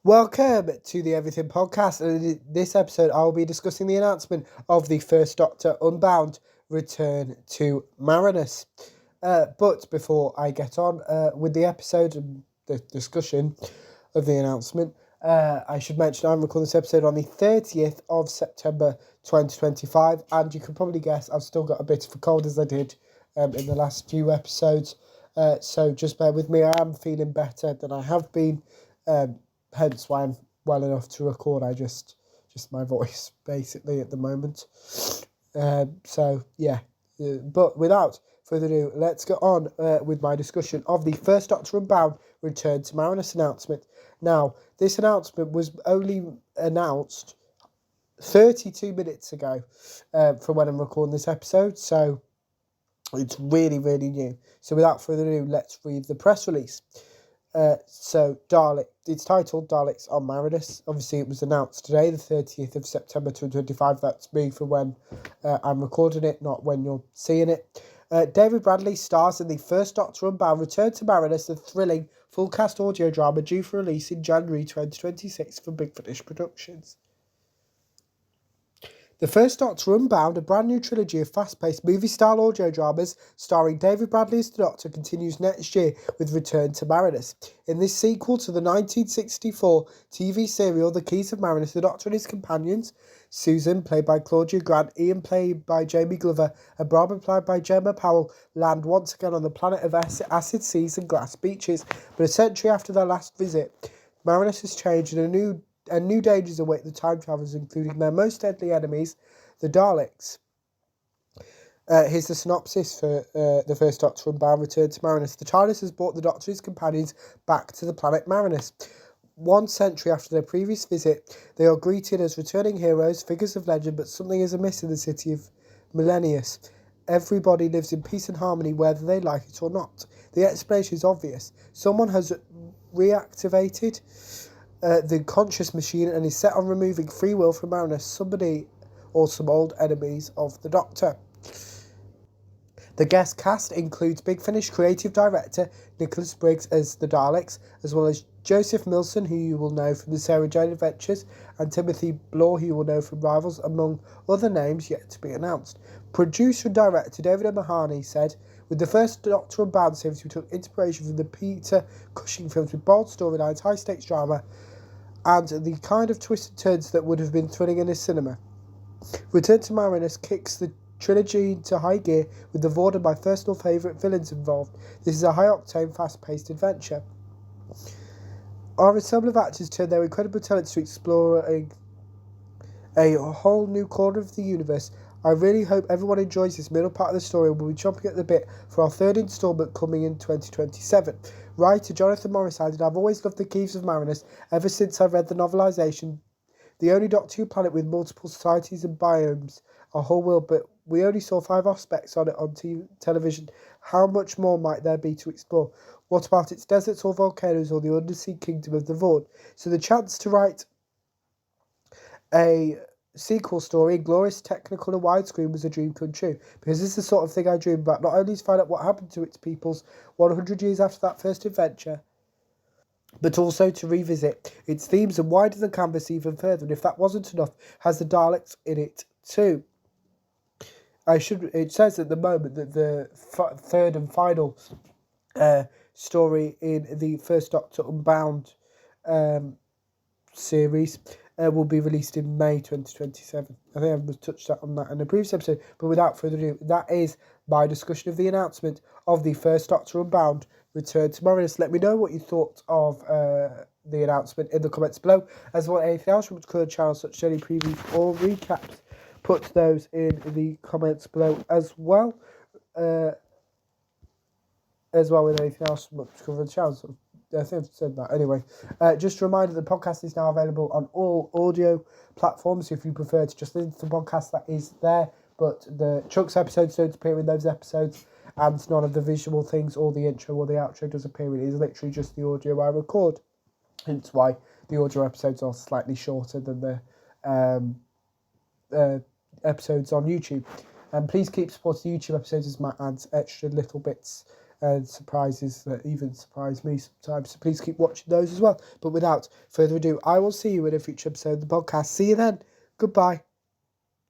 Welcome to the Everything Podcast, and in this episode I will be discussing the announcement of the First Doctor Unbound return to Marinus. But before I get on with the episode and the discussion of the announcement, I should mention I'm recording this episode on the 30th of September 2025, and you can probably guess I've still got a bit of a cold as I did in the last few episodes, so just bear with me. I am feeling better than I have been, hence why I'm well enough to record. I just my voice basically at the moment. But without further ado, let's get on with my discussion of the First Doctor Unbound return to Marinus announcement. Now, this announcement was only announced 32 minutes ago from when I'm recording this episode, so it's really, really new. So without further ado, let's read the press release. It's titled Daleks on Marinus. Obviously, it was announced today, the 30th of September 2025. That's me for when I'm recording it, not when you're seeing it. David Bradley stars in the First Doctor Unbound Return to Marinus, the thrilling full-cast audio drama due for release in January 2026 from Big Finish Productions. The First Doctor Unbound, a brand new trilogy of fast-paced movie-style audio dramas starring David Bradley as the Doctor, continues next year with Return to Marinus. In this sequel to the 1964 TV serial The Keys of Marinus, the Doctor and his companions, Susan, played by Claudia Grant, Ian, played by Jamie Glover, and Barbara, played by Gemma Powell, land once again on the planet of acid seas and glass beaches. But a century after their last visit, Marinus has changed and new dangers await the time travelers, including their most deadly enemies, the Daleks. Here's the synopsis for the First Doctor Unbound Return to Marinus. The TARDIS has brought the Doctor and his companions back to the planet Marinus. 1 century after their previous visit, they are greeted as returning heroes, figures of legend, but something is amiss in the city of Marinus. Everybody lives in peace and harmony, whether they like it or not. The explanation is obvious. Someone has reactivated the conscious machine and is set on removing free will from Marinus, somebody or some old enemies of the Doctor. The guest cast includes Big Finish creative director Nicholas Briggs as the Daleks, as well as Joseph Milson, who you will know from the Sarah Jane Adventures, and Timothy Blore, who you will know from Rivals, among other names yet to be announced. Producer and director David Mahoney said, "With the First Doctor Unbound series, we took inspiration from the Peter Cushing films with bold storylines, high-stakes drama, and the kind of twists and turns that would have been thrilling in a cinema. Return to Marinus kicks the trilogy into high gear with the Vord and my personal favourite villains involved. This is a high-octane, fast-paced adventure. Our ensemble of actors turned their incredible talents to exploring a whole new corner of the universe. I really hope everyone enjoys this middle part of the story and will be chomping at the bit for our third instalment coming in 2027. Writer Jonathan Morris added, I've always loved the Keys of Marinus ever since I read the novelisation. The only Doctor Who planet with multiple societies and biomes, a whole world, but we only saw 5 aspects on it on television. How much more might there be to explore? What about its deserts or volcanoes or the undersea kingdom of the Vord? So the chance to write a sequel story, glorious, technical and widescreen, was a dream come true, because this is the sort of thing I dream about, not only to find out what happened to its peoples 100 years after that first adventure, but also to revisit its themes and widen the canvas even further, and if that wasn't enough, has the Daleks in it too. It says at the moment that the third and final story in the First Doctor Unbound series will be released in May 2027. I think I've touched on that in a previous episode, but without further ado, that is my discussion of the announcement of the First Doctor Unbound Return to Marinus. Let me know what you thought of the announcement in the comments below, as well as anything else from the current channel, such as any previews or recaps. Put those in the comments below as well with anything else from the current channel. So I think I've said that. Anyway, just a reminder, the podcast is now available on all audio platforms. If you prefer to just listen to the podcast, that is there. But the Chuck's episodes don't appear in those episodes, and none of the visual things or the intro or the outro does appear in it. It's literally just the audio I record. Hence why the audio episodes are slightly shorter than the episodes on YouTube. And please keep supporting YouTube episodes as Matt adds extra little bits and surprises that even surprise me sometimes. So please keep watching those as well. But without further ado, I will see you in a future episode of the podcast. See you then. Goodbye.